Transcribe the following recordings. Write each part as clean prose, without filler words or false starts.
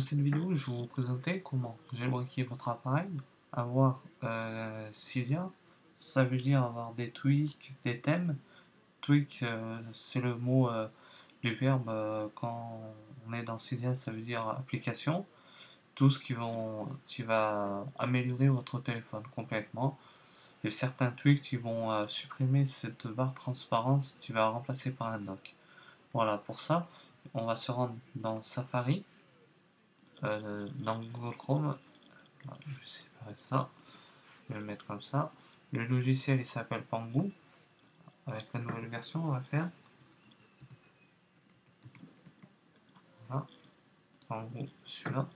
Dans cette vidéo, je vais vous présenter comment jailbreaker votre appareil, avoir Cydia, ça veut dire avoir des tweaks, des thèmes. Tweak, c'est le mot du verbe quand on est dans Cydia, ça veut dire application. Tout ce qui va améliorer votre téléphone complètement. Et certains tweaks qui vont supprimer cette barre transparence, tu vas remplacer par un dock. Voilà, pour ça, on va se rendre dans Safari. Dans Google Chrome, je vais séparer ça, je vais le mettre comme ça. Le logiciel il s'appelle Pangu. Avec la nouvelle version, on va faire voilà, Pangu, celui-là.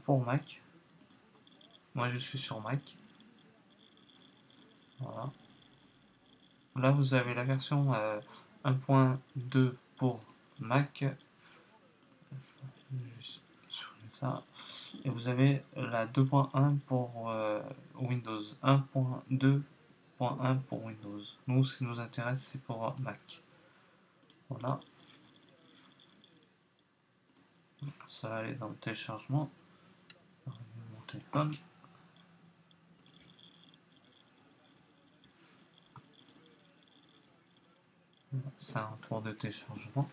Pour Mac, moi je suis sur Mac. Voilà. Là vous avez la version 1.2 pour Mac. Juste ça. Et vous avez la 2.1 pour Windows. 1.2.1 pour Windows. Nous, ce qui nous intéresse, c'est pour Mac. Voilà. Ça va aller dans le téléchargement. Mon téléphone. C'est un tour de téléchargement.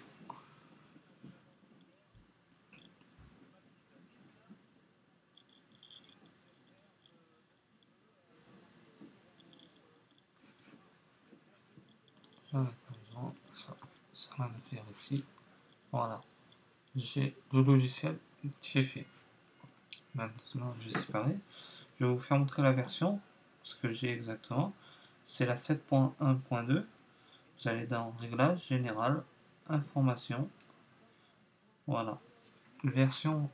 Ça va me faire ici. Voilà. J'ai le logiciel qui est fait. Maintenant, je vais séparer. Je vais vous faire montrer la version. Ce que j'ai exactement. C'est la 7.1.2. Vous allez dans Réglages, Général, Information. Voilà. Version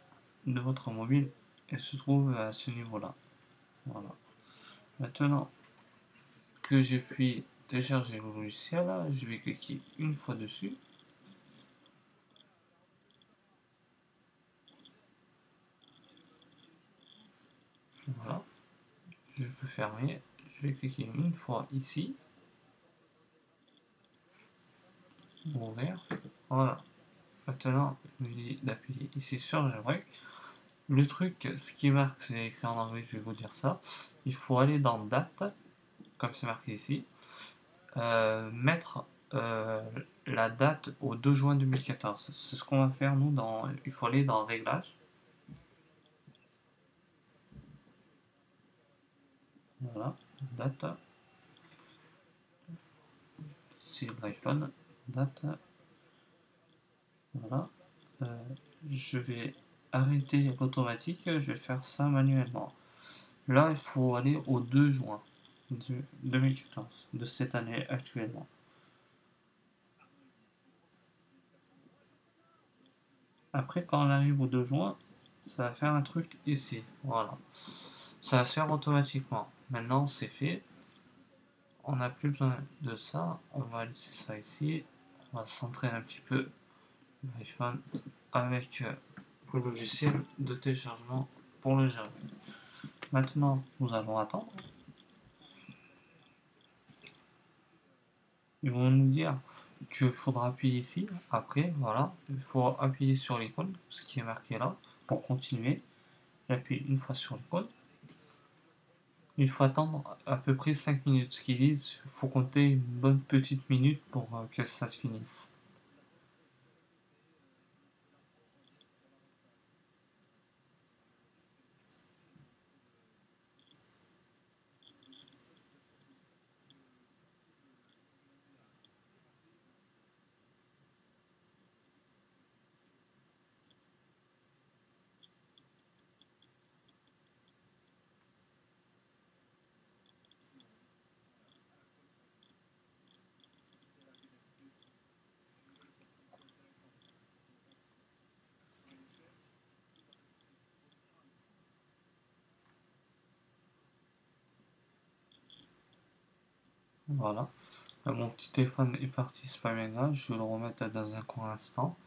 de votre mobile, elle se trouve à ce niveau-là. Voilà. Maintenant que j'ai pu télécharger le logiciel, je vais cliquer une fois dessus. Voilà. Je peux fermer. Je vais cliquer une fois ici. Ouvrir. Voilà. Maintenant, il me dit d'appuyer ici sur Jailbreak. Le truc, ce qui marque, c'est écrit en anglais, je vais vous dire ça. Il faut aller dans Date, comme c'est marqué ici, mettre la date au 2 juin 2014. C'est ce qu'on va faire nous il faut aller dans Réglages. Voilà, date. C'est l'iPhone, date. Voilà. Je vais arrêter l'automatique, je vais faire ça manuellement. Là, il faut aller au 2 juin 2014, de cette année actuellement. Après, quand on arrive au 2 juin, ça va faire un truc ici. Voilà. Ça va se faire automatiquement. Maintenant, c'est fait. On n'a plus besoin de ça. On va laisser ça ici. On va centrer un petit peu l'iPhone avec le logiciel de téléchargement pour le gérer. Maintenant, nous allons attendre. Ils vont nous dire qu'il faudra appuyer ici. Après, voilà, il faut appuyer sur l'icône, ce qui est marqué là, pour continuer. J'appuie une fois sur l'icône. Il faut attendre à peu près 5 minutes. Ce qu'ils disent, il faut compter une bonne petite minute pour que ça se finisse. Voilà. Mon petit téléphone est parti, c'est pas bien grave. Je vais le remettre dans un court instant.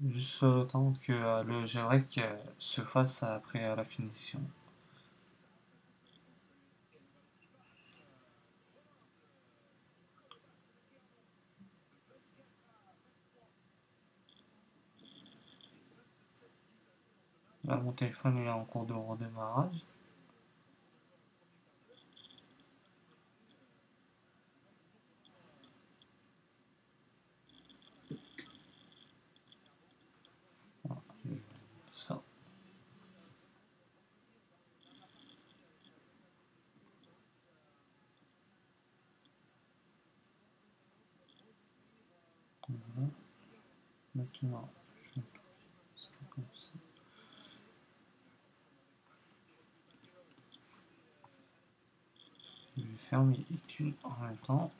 Juste le temps que le jailbreak se fasse après la finition. Là, mon téléphone il est en cours de redémarrage. Voilà, ça. Voilà. Maintenant, je vais ça comme ça. Je vais fermer iTunes en même temps.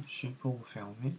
Je peux refermer.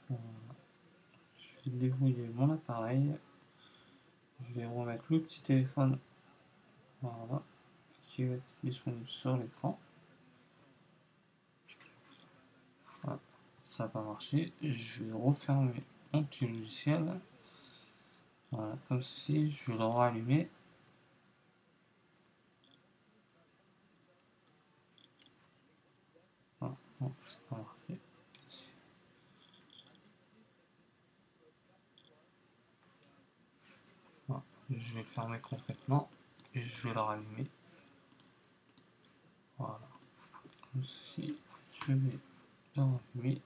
Voilà. Je vais déverrouiller mon appareil. Je vais remettre le petit téléphone. Voilà. Qui va être disponible sur l'écran. Voilà. Ça n'a pas marché. Je vais refermer mon petit logiciel. Voilà, comme ceci. Je vais le rallumer. Voilà. Bon, ça n'a pas marché. Voilà. Je vais le fermer complètement. Et je vais le rallumer. Voilà. Comme ceci. Je vais le rallumer.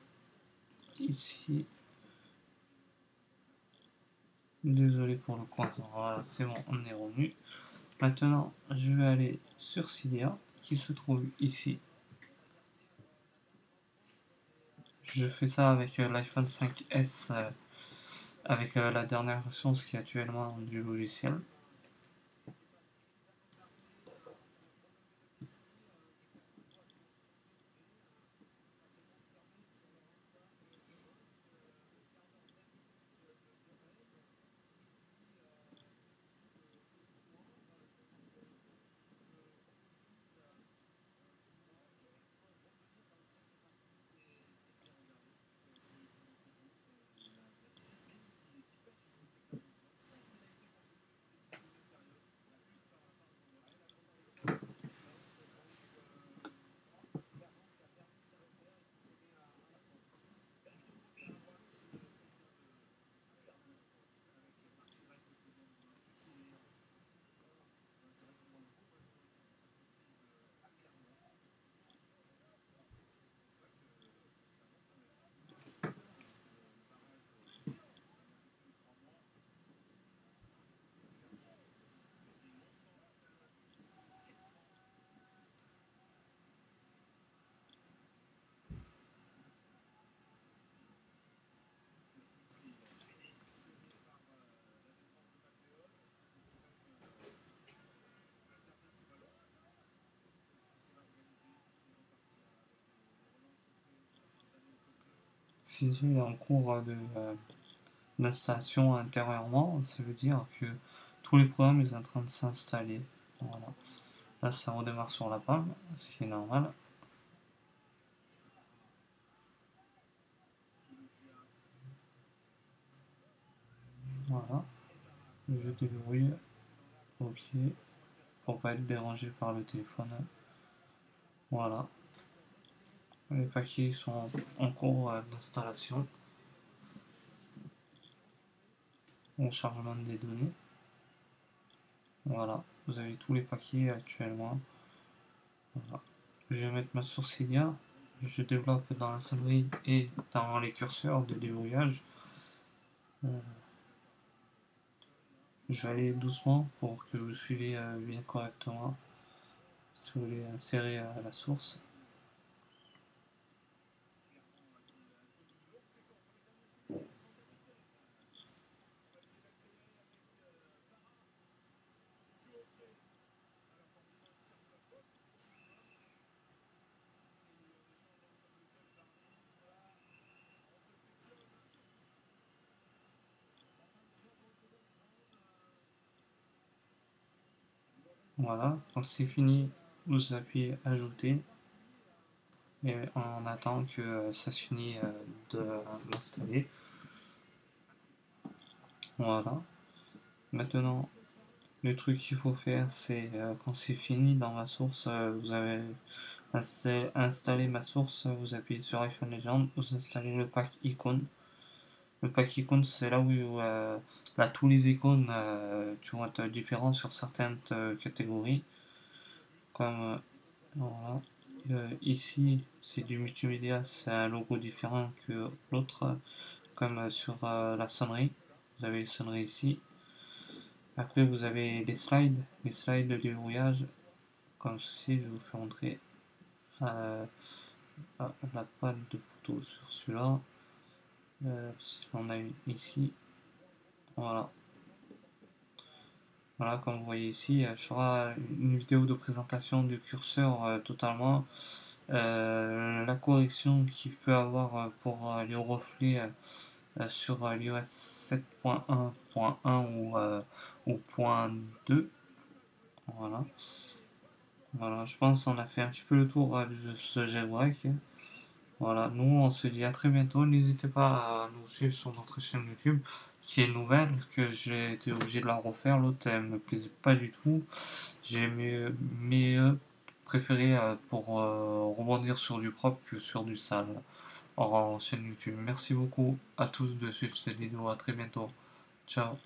Ici. Désolé pour le croisement. Voilà, c'est bon, on est revenu. Maintenant, je vais aller sur Cydia, qui se trouve ici. Je fais ça avec l'iPhone 5S, avec la dernière version, ce qui est actuellement du logiciel. Si j'ai en cours d'installation intérieurement, ça veut dire que tous les programmes sont en train de s'installer. Voilà. Là, ça redémarre sur la palme, ce qui est normal. Voilà. Je déverrouille. Ok. Pour pas être dérangé par le téléphone. Voilà. Les paquets sont en cours d'installation. Au chargement des données. Voilà. Vous avez tous les paquets actuellement. Voilà. Je vais mettre ma source IDEA. Je développe dans la sonnerie et dans les curseurs de déverrouillage. Je vais aller doucement pour que vous suivez bien correctement. si vous voulez insérer la source. Voilà, quand c'est fini, vous appuyez ajouter et on attend que ça se finisse de l'installer. Voilà. Maintenant, le truc qu'il faut faire, c'est quand c'est fini dans ma source, vous avez installé ma source, vous appuyez sur iPhone Legend, vous installez le pack icône. Le pack icône, c'est là où là, tous les icônes qui vont être différents sur certaines catégories. Comme voilà. Ici, c'est du multimédia, c'est un logo différent que l'autre, comme sur la sonnerie. Vous avez les sonneries ici. Après, vous avez les slides de déverrouillage, comme ceci. Je vous fais montrer la panne de photos sur celui-là. On a une ici. Voilà. Voilà, comme vous voyez ici, je ferai une vidéo de présentation du curseur totalement. La correction qu'il peut avoir pour les reflets sur l'iOS 7.1.1 ou .2. Voilà. Voilà, je pense qu'on a fait un petit peu le tour de ce jailbreak. Voilà, nous on se dit à très bientôt. N'hésitez pas à nous suivre sur notre chaîne YouTube qui est nouvelle, que j'ai été obligé de la refaire. L'autre elle me plaisait pas du tout. J'ai mieux préféré pour rebondir sur du propre que sur du sale en chaîne YouTube. Merci beaucoup à tous de suivre cette vidéo. À très bientôt. Ciao.